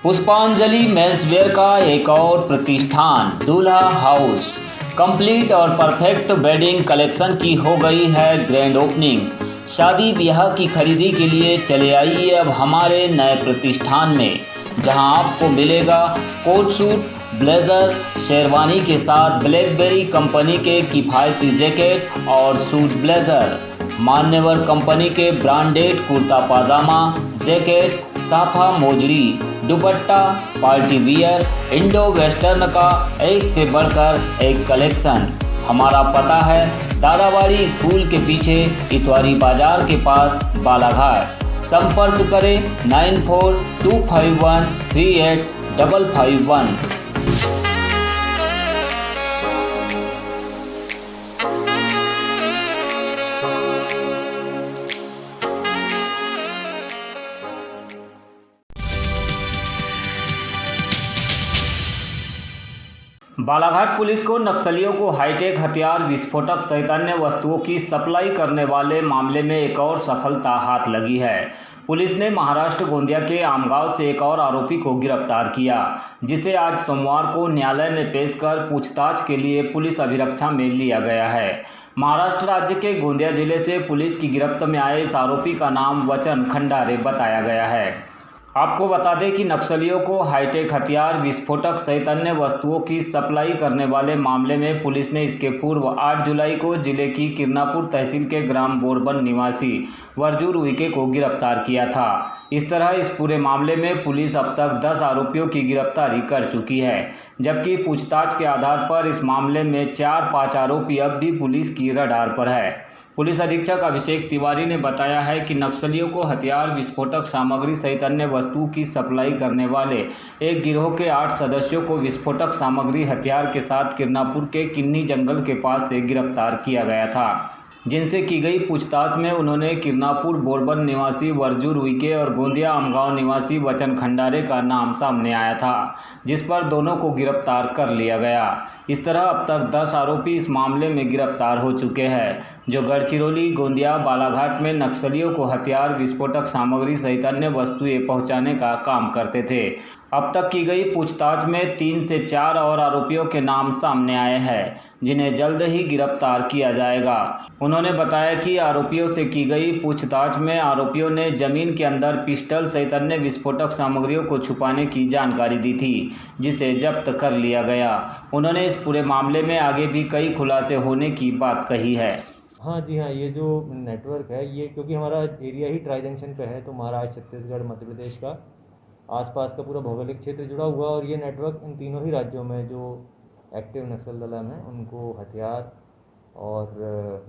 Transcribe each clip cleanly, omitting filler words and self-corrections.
पुष्पांजलि मेंसवेयर का एक और प्रतिष्ठान दूल्हा हाउस कंप्लीट और परफेक्ट वेडिंग कलेक्शन की हो गई है ग्रैंड ओपनिंग। शादी ब्याह की खरीदी के लिए चले आइए अब हमारे नए प्रतिष्ठान में, जहां आपको मिलेगा कोट सूट, ब्लेज़र, शेरवानी के साथ ब्लैकबेरी कंपनी के किफ़ायती जैकेट और सूट ब्लेज़र, मान्यवर कंपनी के ब्रांडेड कुर्ता पाजामा, जैकेट, साफा मोजड़ी, dupatta, party wear, Indo western का एक से बढ़कर एक कलेक्शन। हमारा पता है दादाबाड़ी स्कूल के पीछे इतवारी बाजार के पास बालाघाट। संपर्क करें 9425138551। बालाघाट पुलिस को नक्सलियों को हाईटेक हथियार, विस्फोटक सहित अन्य वस्तुओं की सप्लाई करने वाले मामले में एक और सफलता हाथ लगी है। पुलिस ने महाराष्ट्र गोंदिया के आमगांव से एक और आरोपी को गिरफ्तार किया, जिसे आज सोमवार को न्यायालय में पेश कर पूछताछ के लिए पुलिस अभिरक्षा में लिया गया है। महाराष्ट्र राज्य के गोंदिया जिले से पुलिस की गिरफ्त में आए इस आरोपी का नाम वचन खंडारे बताया गया है। आपको बता दें कि नक्सलियों को हाईटेक हथियार, विस्फोटक सहित अन्य वस्तुओं की सप्लाई करने वाले मामले में पुलिस ने इसके पूर्व 8 जुलाई को जिले की किरनापुर तहसील के ग्राम बोरबन निवासी वर्जूर उइके को गिरफ्तार किया था। इस तरह इस पूरे मामले में पुलिस अब तक 10 आरोपियों की गिरफ्तारी कर चुकी है, जबकि पूछताछ के आधार पर इस मामले में 4-5 आरोपी अब भी पुलिस की रडार पर है। पुलिस अधीक्षक अभिषेक तिवारी ने बताया है कि नक्सलियों को हथियार, विस्फोटक सामग्री सहित अन्य वस्तुओं की सप्लाई करने वाले एक गिरोह के 8 सदस्यों को विस्फोटक सामग्री हथियार के साथ किरनापुर के किन्नी जंगल के पास से गिरफ्तार किया गया था, जिनसे की गई पूछताछ में उन्होंने किरनापुर बोरबन निवासी वर्जूर उइके और गोंदिया आमगांव निवासी वचन खंडारे का नाम सामने आया था, जिस पर दोनों को गिरफ्तार कर लिया गया। इस तरह अब तक 10 आरोपी इस मामले में गिरफ्तार हो चुके हैं, जो गढ़चिरौली, गोंदिया, बालाघाट में नक्सलियों को हथियार, विस्फोटक सामग्री सहित अन्य वस्तुएं पहुंचाने का काम करते थे। अब तक की गई पूछताछ में 3 से 4 और आरोपियों के नाम सामने आए हैं, जिन्हें जल्द ही गिरफ्तार किया जाएगा। उन्होंने बताया कि आरोपियों से की गई पूछताछ में आरोपियों ने जमीन के अंदर पिस्टल सहित अन्य विस्फोटक सामग्रियों को छुपाने की जानकारी दी थी, जिसे जब्त कर लिया गया। उन्होंने इस पूरे मामले में आगे भी कई खुलासे होने की बात कही है। हाँ जी हाँ, ये जो नेटवर्क है ये क्योंकि हमारा एरिया ही ट्राई जंक्शन पे है, तो महाराष्ट्र, छत्तीसगढ़, मध्य प्रदेश का आसपास का पूरा भौगोलिक क्षेत्र जुड़ा हुआ, और ये नेटवर्क इन तीनों ही राज्यों में जो एक्टिव नक्सल दल हैं उनको हथियार और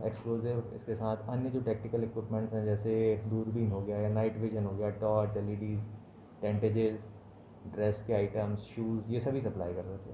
एक्सप्लोजिव, इसके साथ अन्य जो टेक्टिकल इक्विपमेंट्स हैं जैसे दूरबीन हो गया या नाइट विजन हो गया, टॉर्च, एलईडी, टेंटेजेस, ड्रेस के आइटम्स, शूज़, ये सभी सप्लाई कर रहे थे।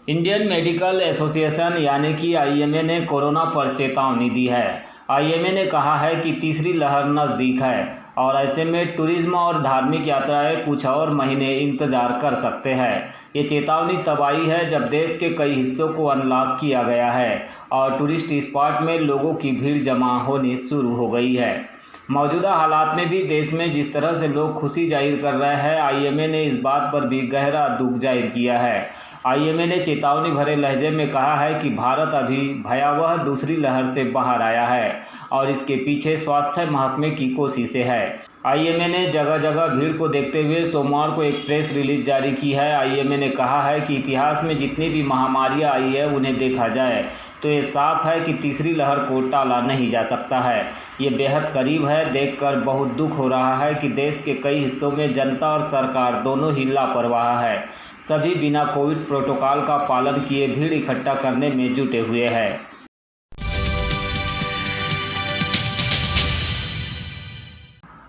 इंडियन मेडिकल एसोसिएशन यानी कि आईएमए ने कोरोना पर चेतावनी दी है। आईएमए ने कहा है कि तीसरी लहर नज़दीक है और ऐसे में टूरिज्म और धार्मिक यात्राएं कुछ और महीने इंतजार कर सकते हैं। ये चेतावनी तब आई है जब देश के कई हिस्सों को अनलॉक किया गया है और टूरिस्ट स्पॉट में लोगों की भीड़ जमा होनी शुरू हो गई है। मौजूदा हालात में भी देश में जिस तरह से लोग खुशी जाहिर कर रहे हैं, आईएमए ने इस बात पर भी गहरा दुख जाहिर किया है। आईएमए ने चेतावनी भरे लहजे में कहा है कि भारत अभी भयावह दूसरी लहर से बाहर आया है और इसके पीछे स्वास्थ्य महकमे की कोशिशें है। आईएमए ने जगह जगह भीड़ को देखते हुए सोमवार को एक प्रेस रिलीज जारी की है। आईएमए ने कहा है कि इतिहास में जितनी भी महामारियां आई है उन्हें देखा जाए तो ये साफ है कि तीसरी लहर को टाला नहीं जा सकता है। ये बेहद करीब है। देखकर बहुत दुख हो रहा है कि देश के कई हिस्सों में जनता और सरकार दोनों ही लापरवाह है। सभी बिना कोविड प्रोटोकॉल का पालन किए भीड़ इकट्ठा करने में जुटे हुए हैं।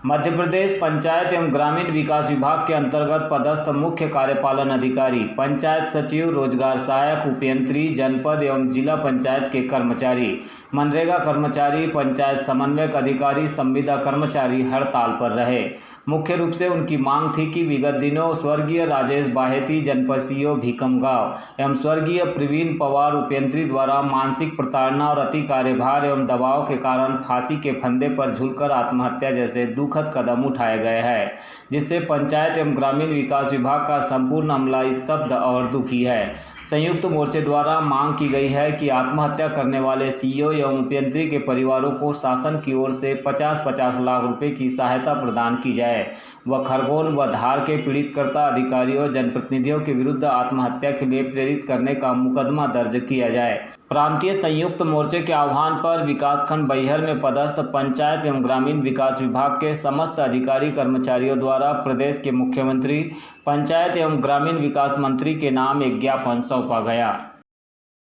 मध्य प्रदेश पंचायत एवं ग्रामीण विकास विभाग के अंतर्गत पदस्थ मुख्य कार्यपालन अधिकारी, पंचायत सचिव, रोजगार सहायक, उपयंत्री, जनपद एवं जिला पंचायत के कर्मचारी, मनरेगा कर्मचारी, पंचायत समन्वयक अधिकारी, संविदा कर्मचारी हड़ताल पर रहे। मुख्य रूप से उनकी मांग थी कि विगत दिनों स्वर्गीय राजेश बाहेती, जनपद सीओ भीकमगांव एवं स्वर्गीय प्रवीण पवार उपयंत्री द्वारा मानसिक प्रताड़ना और अति कार्यभार एवं दबाव के कारण फांसी के फंदे पर झूलकर आत्महत्या जैसे दुखद कदम उठाए गए हैं, जिससे पंचायत एवं ग्रामीण विकास विभाग का संपूर्ण अमला स्तब्ध और दुखी है। संयुक्त मोर्चे द्वारा मांग की गई है कि आत्महत्या करने वाले सीईओ एवं उपयंत्री के परिवारों को शासन की ओर से 50-50 लाख रुपए की सहायता प्रदान की जाए व खरगोन व धार के पीड़ितकर्ता अधिकारियों जनप्रतिनिधियों के विरुद्ध आत्महत्या के लिए प्रेरित करने का मुकदमा दर्ज किया जाए। प्रांतीय संयुक्त मोर्चे के आह्वान पर विकासखंड बैहर में पदस्थ पंचायत एवं ग्रामीण विकास विभाग के समस्त अधिकारी कर्मचारियों द्वारा प्रदेश के मुख्यमंत्री, पंचायत एवं ग्रामीण विकास मंत्री के नाम एक ज्ञापन सौंपा गया।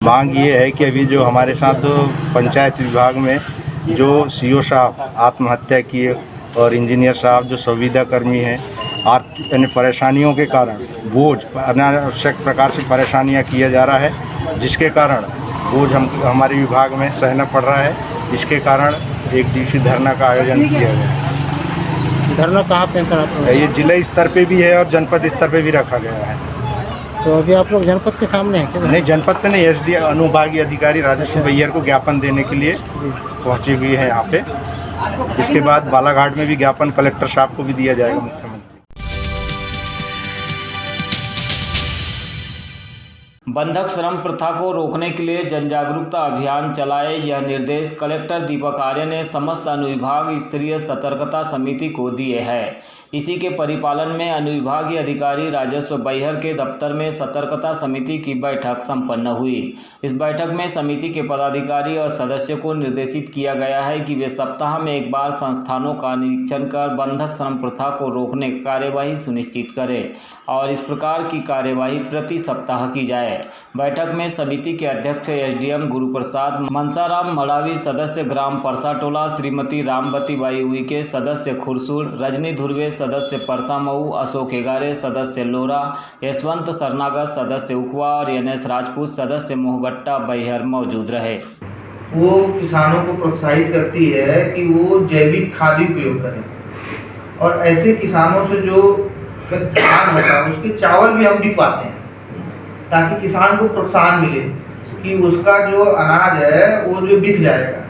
मांग ये है कि अभी जो हमारे साथ पंचायत विभाग में जो सीओ साहब आत्महत्या किए और इंजीनियर साहब जो संविदा कर्मी हैं, यानी परेशानियों के कारण बोझ अनावश्यक प्रकार से परेशानियां किया जा रहा है, जिसके कारण बोझ हमारे विभाग में सहना पड़ रहा है। इसके कारण एक दिवसीय धरना का आयोजन किया गया। धरना कहाँ पे करा? ये जिला स्तर पे भी है और जनपद स्तर पे भी रखा गया है। तो अभी आप लोग जनपद के सामने हैं क्या? नहीं, जनपद से नहीं, एसडी अनुभागीय अधिकारी राजस्व बैहर को ज्ञापन देने के लिए पहुंची हुई है यहाँ पे। इसके बाद बालाघाट में भी ज्ञापन कलेक्टर साहब को भी दिया जाएगा। मुख्यमंत्री बंधक श्रम प्रथा को रोकने के लिए जन जागरूकता अभियान चलाए, यह निर्देश कलेक्टर दीपक आर्य ने समस्त अनुविभाग स्तरीय सतर्कता समिति को दिए हैं। इसी के परिपालन में अनुविभागीय अधिकारी राजस्व बैहर के दफ्तर में सतर्कता समिति की बैठक संपन्न हुई। इस बैठक में समिति के पदाधिकारी और सदस्यों को निर्देशित किया गया है कि वे सप्ताह में एक बार संस्थानों का निरीक्षण कर बंधक श्रम प्रथा को रोकने की कार्यवाही सुनिश्चित करें और इस प्रकार की कार्यवाही प्रति सप्ताह की जाए। बैठक में समिति के अध्यक्ष एसडीएम गुरुप्रसाद, मनसाराम मड़ावी सदस्य ग्राम परसाटोला, श्रीमती रामवती बाई उइके सदस्य खुरसूर, रजनी धुर्वे सदस्य परसामऊ, अशोक हेगारे सदस्य लोरा, यशवंत सरनागर सदस्य उखवा और एनएस राजपूत सदस्य मोहबट्टा बैहर मौजूद रहे। वो किसानों को प्रोत्साहित करती है कि वो जैविक खाद उपयोग करें और ऐसे किसानों से जो धान होता है उसके चावल भी हम बिकवाते हैं ताकि किसान को प्रोत्साहन मिले कि उसका जो अनाज है वो जो बिक जाएगा।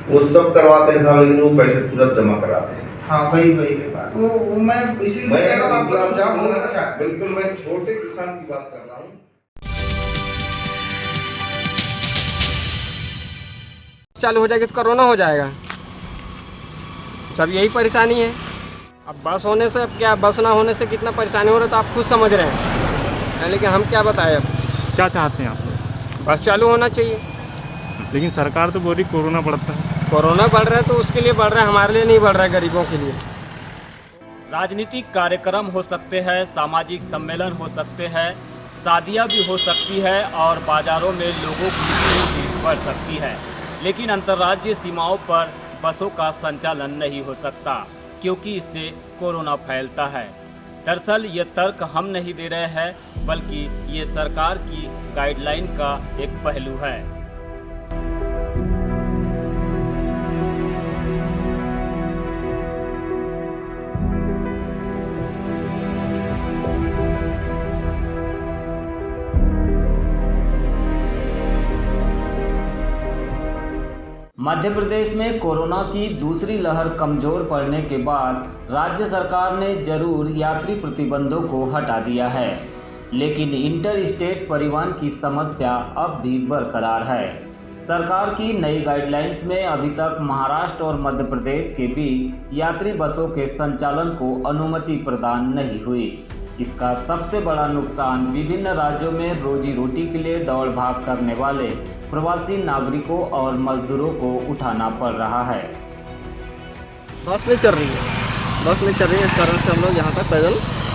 वो सब करवाते हैं साहब, लेकिन वो पैसे तुरंत जमा कराते हैं। हाँ, वही बात। वो मैं इसीलिए कह रहा हूं, आपको समझाऊं। अच्छा, बिल्कुल, मैं छोटे किसान की बात कर रहा हूँ। चालू हो जाएगी तो कोरोना हो जाएगा, सब यही परेशानी है। अब बस होने से क्या, बस ना होने से कितना परेशानी हो रहा है तो आप खुद समझ रहे हैं, लेकिन हम क्या बताएं। अब क्या चाहते हैं आप? बस चालू होना चाहिए। लेकिन सरकार तो बोल रही कोरोना बढ़ता है। कोरोना बढ़ रहा है तो उसके लिए बढ़ रहा है, हमारे लिए नहीं बढ़ रहा है, गरीबों के लिए। राजनीतिक कार्यक्रम हो सकते हैं, सामाजिक सम्मेलन हो सकते हैं, शादियां भी हो सकती है और बाजारों में लोगों की भीड़ बढ़ सकती है, लेकिन अंतर्राज्यीय सीमाओं पर बसों का संचालन नहीं हो सकता क्योंकि इससे कोरोना फैलता है। दरअसल ये तर्क हम नहीं दे रहे हैं, बल्कि ये सरकार की गाइडलाइन का एक पहलू है। मध्य प्रदेश में कोरोना की दूसरी लहर कमजोर पड़ने के बाद राज्य सरकार ने जरूर यात्री प्रतिबंधों को हटा दिया है, लेकिन इंटर स्टेट परिवहन की समस्या अब भी बरकरार है। सरकार की नई गाइडलाइंस में अभी तक महाराष्ट्र और मध्य प्रदेश के बीच यात्री बसों के संचालन को अनुमति प्रदान नहीं हुई। इसका सबसे बड़ा नुकसान विभिन्न राज्यों में रोजी रोटी के लिए दौड़ भाग करने वाले प्रवासी नागरिकों और मजदूरों को उठाना पड़ रहा है। बस नहीं चल रही है, इस कारण से हम लोग यहाँ तक पैदल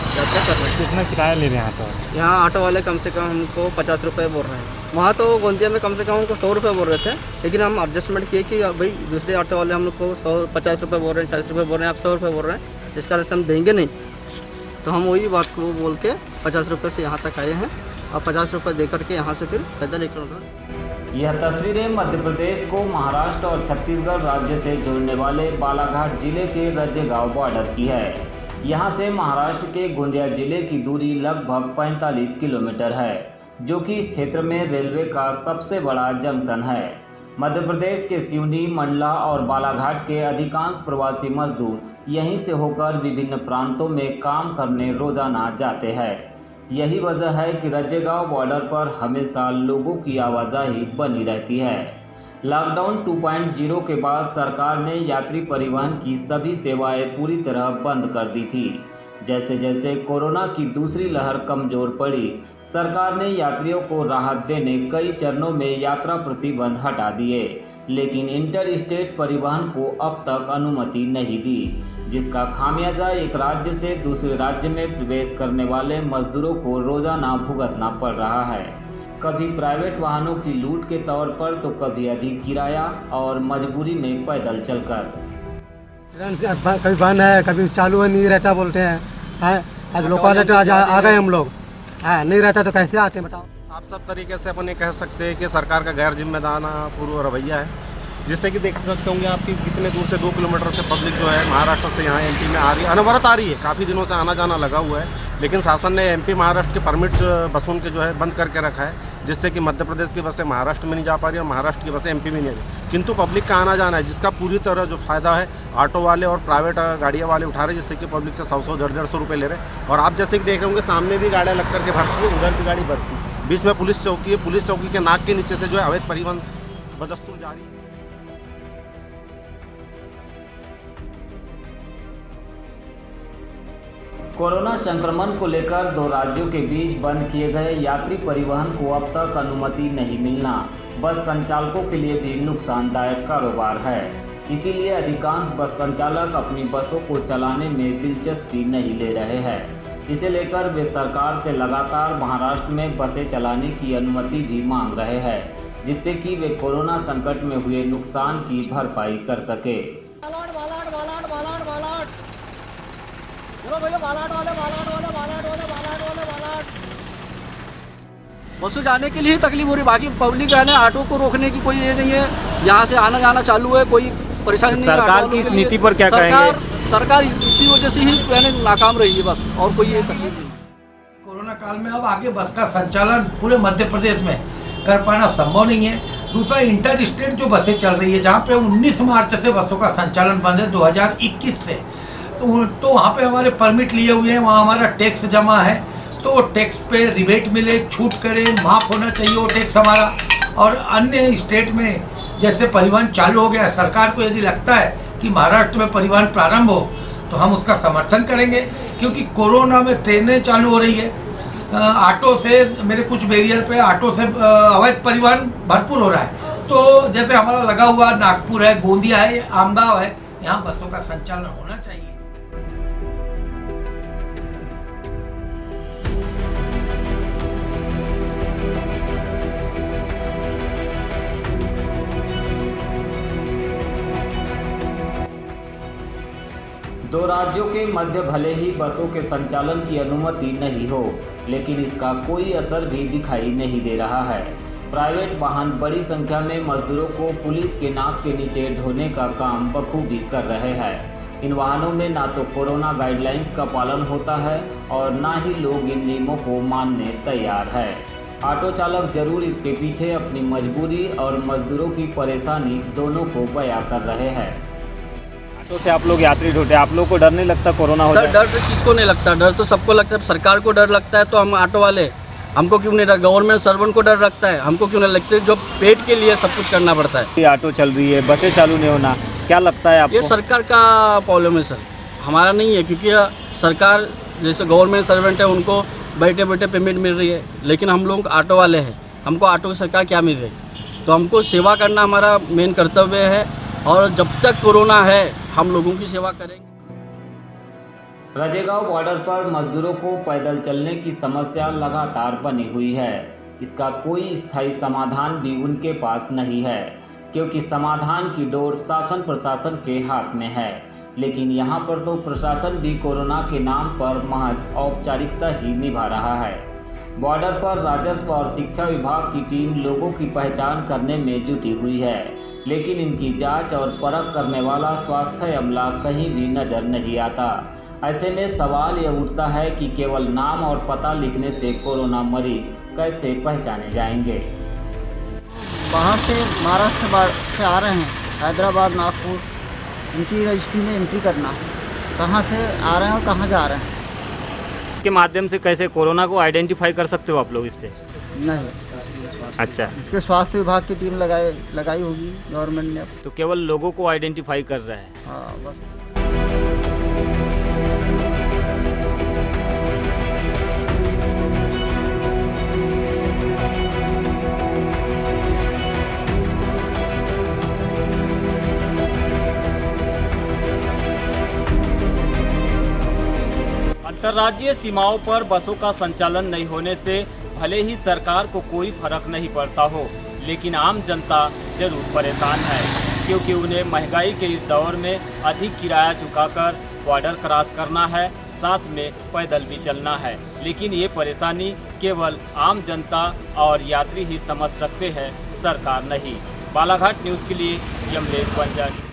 क्या कर रहे हैं। कितना किराया ले रहे हैं ऑटो वाले? यहाँ ऑटो वाले कम से कम हमको 50 रुपये बोल रहे हैं। वहाँ तो गोंदिया में कम से कम हमको 100 रुपये बोल रहे थे, लेकिन हम एडजस्टमेंट किए कि भाई दूसरे ऑटो वाले हम लोग को 50 रुपये बोल रहे हैं, 40 रुपये बोल रहे हैं, आप 100 रुपये बोल रहे हैं, जिस कारण से हम देंगे नहीं। तो हम वही बात को बोल के 50 रुपये से यहाँ तक आए हैं और 50 रुपये दे करके यहाँ से फिर पैदल निकल। यह तस्वीरें मध्य प्रदेश को महाराष्ट्र और छत्तीसगढ़ राज्य से जोड़ने वाले बालाघाट जिले के रजेगांव बॉर्डर की है। यहां से महाराष्ट्र के गोंदिया जिले की दूरी लगभग 45 किलोमीटर है, जो कि इस क्षेत्र में रेलवे का सबसे बड़ा जंक्शन है। मध्य प्रदेश के सिवनी, मंडला और बालाघाट के अधिकांश प्रवासी मजदूर यहीं से होकर विभिन्न प्रांतों में काम करने रोजाना जाते हैं। यही वजह है कि रजेगांव बॉर्डर पर हमेशा लोगों की आवाजाही बनी रहती है। लॉकडाउन 2.0 के बाद सरकार ने यात्री परिवहन की सभी सेवाएं पूरी तरह बंद कर दी थी। जैसे जैसे कोरोना की दूसरी लहर कमजोर पड़ी, सरकार ने यात्रियों को राहत देने कई चरणों में यात्रा प्रतिबंध हटा दिए, लेकिन इंटर स्टेट परिवहन को अब तक अनुमति नहीं दी, जिसका खामियाजा एक राज्य से दूसरे राज्य में प्रवेश करने वाले मजदूरों को रोजाना भुगतना पड़ रहा है। कभी प्राइवेट वाहनों की लूट के तौर पर तो कभी अधिक किराया और मजबूरी में पैदल चलकर। कभी बंद है, कभी चालू है, नहीं रहता बोलते हैं। आज लोकल आज आ गए हम लोग, नहीं रहता तो कैसे आते बताओ। आप सब तरीके से अपन ये कह सकते हैं कि सरकार का गैर जिम्मेदाराना पूर्व रवैया है, जिससे कि देख सकते होंगे आप कि कितने दूर से 2 किलोमीटर से पब्लिक जो है महाराष्ट्र से यहाँ एमपी में आ रही है, अनवरत आ रही है। काफ़ी दिनों से आना जाना लगा हुआ है, लेकिन शासन ने एमपी महाराष्ट्र के परमिट बसों के जो है बंद करके रखा है, जिससे कि मध्य प्रदेश की बसें महाराष्ट्र में नहीं जा पा रही और महाराष्ट्र की बसें एमपी में नहीं आ रही। किंतु पब्लिक का आना जाना है, जिसका पूरी तरह जो फ़ायदा है ऑटो वाले और प्राइवेट गाड़ियाँ वाले उठा रहे हैं, जिससे कि पब्लिक से 100-100, 150 रुपये ले रहे हैं। और आप जैसे कि देख रहे होंगे सामने भी गाड़ियाँ लग करके भरती है, उधर की गाड़ी भरती है, बीच में पुलिस चौकी है। पुलिस चौकी के नाक के नीचे से जो है अवैध परिवहन बदस्तूर जारी है। कोरोना संक्रमण को लेकर 2 राज्यों के बीच बंद किए गए यात्री परिवहन को अब तक अनुमति नहीं मिलना बस संचालकों के लिए भी नुकसानदायक कारोबार है। इसीलिए अधिकांश बस संचालक अपनी बसों को चलाने में दिलचस्पी नहीं ले रहे हैं। इसे लेकर वे सरकार से लगातार महाराष्ट्र में बसें चलाने की अनुमति भी मांग रहे हैं, जिससे कि वे कोरोना संकट में हुए नुकसान की भरपाई कर सके। बसों जाने के लिए तकलीफ हो रही, बाकी पब्लिक है ना, ऑटो को रोकने की कोई ये नहीं है। यहाँ से आना जाना चालू है, कोई परेशानी नहीं है। सरकार की इस नीति पर क्या कहेंगे? सरकार इसी वजह से ही मैंने नाकाम रही है बस, और कोई ये तकलीफ नहीं। कोरोना काल में अब आगे बस का संचालन पूरे मध्य प्रदेश में कर पाना संभव नहीं है। दूसरा, इंटर स्टेट जो बसें चल रही है, जहाँ पे 19 मार्च से बसों का संचालन बंद है 2021 से, तो वहाँ पे हमारे परमिट लिए हुए हैं, वहाँ हमारा टैक्स जमा है, तो टैक्स पे रिबेट मिले, छूट करे, माफ़ होना चाहिए वो टैक्स हमारा। और अन्य स्टेट में जैसे परिवहन चालू हो गया, सरकार को यदि लगता है कि महाराष्ट्र में परिवहन प्रारंभ हो तो हम उसका समर्थन करेंगे, क्योंकि कोरोना में ट्रेनें चालू हो रही है, ऑटो से मेरे कुछ बैरियर पे ऑटो से अवैध परिवहन भरपूर हो रहा है। तो जैसे हमारा लगा हुआ नागपुर है, गोंदिया है, आमगांव है, यहाँ बसों का संचालन होना चाहिए। दो राज्यों के मध्य भले ही बसों के संचालन की अनुमति नहीं हो, लेकिन इसका कोई असर भी दिखाई नहीं दे रहा है। प्राइवेट वाहन बड़ी संख्या में मजदूरों को पुलिस के नाक के नीचे ढोने का काम बखूबी कर रहे हैं। इन वाहनों में ना तो कोरोना गाइडलाइंस का पालन होता है और ना ही लोग इन नियमों को मानने तैयार है। ऑटो चालक जरूर इसके पीछे अपनी मजबूरी और मजदूरों की परेशानी दोनों को बयां कर रहे हैं। तो से आप लोग यात्री ढोते, आप लोग को डर नहीं लगता कोरोना हो सर? जाए? डर तो किसको नहीं लगता, डर तो सबको लगता है। सरकार को डर लगता है तो हम ऑटो वाले, हमको क्यों नहीं डर? गवर्नमेंट सर्वेंट को डर लगता है, हमको क्यों नहीं लगता? जो पेट के लिए सब कुछ करना पड़ता है। ये ऑटो चल रही है, बसें चालू नहीं होना, क्या लगता है आपको? ये सरकार का प्रॉब्लम है सर, हमारा नहीं है। क्योंकि सरकार जैसे गवर्नमेंट सर्वेंट है, उनको बैठे बैठे पेमेंट मिल रही है, लेकिन हम लोग ऑटो वाले हैं, हमको ऑटो सरकार क्या मिल रही है? तो हमको सेवा करना हमारा मेन कर्तव्य है, और जब तक कोरोना है हम लोगों की सेवा करेंगे। रजेगांव बॉर्डर पर मजदूरों को पैदल चलने की समस्या लगातार बनी हुई है। इसका कोई स्थायी समाधान भी उनके पास नहीं है, क्योंकि समाधान की डोर शासन प्रशासन के हाथ में है। लेकिन यहाँ पर तो प्रशासन भी कोरोना के नाम पर महज औपचारिकता ही निभा रहा है। बॉर्डर पर राजस्व और शिक्षा विभाग की टीम लोगों की पहचान करने में जुटी हुई है, लेकिन इनकी जांच और परख करने वाला स्वास्थ्य अमला कहीं भी नजर नहीं आता। ऐसे में सवाल यह उठता है कि केवल नाम और पता लिखने से कोरोना मरीज कैसे पहचाने जाएंगे। बाहर से महाराष्ट्र से आ रहे हैं, हैदराबाद, नागपुर, इनकी रजिस्ट्री में एंट्री करना, कहाँ से आ रहे हैं और कहाँ जा रहे हैं। के माध्यम से कैसे कोरोना को आइडेंटिफाई कर सकते हो आप लोग इससे? नहीं, अच्छा, इसके स्वास्थ्य विभाग की टीम लगाई होगी गवर्नमेंट ने। तो केवल लोगों को आइडेंटिफाई कर रहा है। हाँ बस। अंतर्राज्यीय सीमाओं पर बसों का संचालन नहीं होने से भले ही सरकार को कोई फर्क नहीं पड़ता हो, लेकिन आम जनता जरूर परेशान है, क्योंकि उन्हें महंगाई के इस दौर में अधिक किराया चुकाकर बॉर्डर क्रॉस करना है, साथ में पैदल भी चलना है। लेकिन ये परेशानी केवल आम जनता और यात्री ही समझ सकते हैं, सरकार नहीं। बालाघाट न्यूज़ के लिए यमलेश बंजन।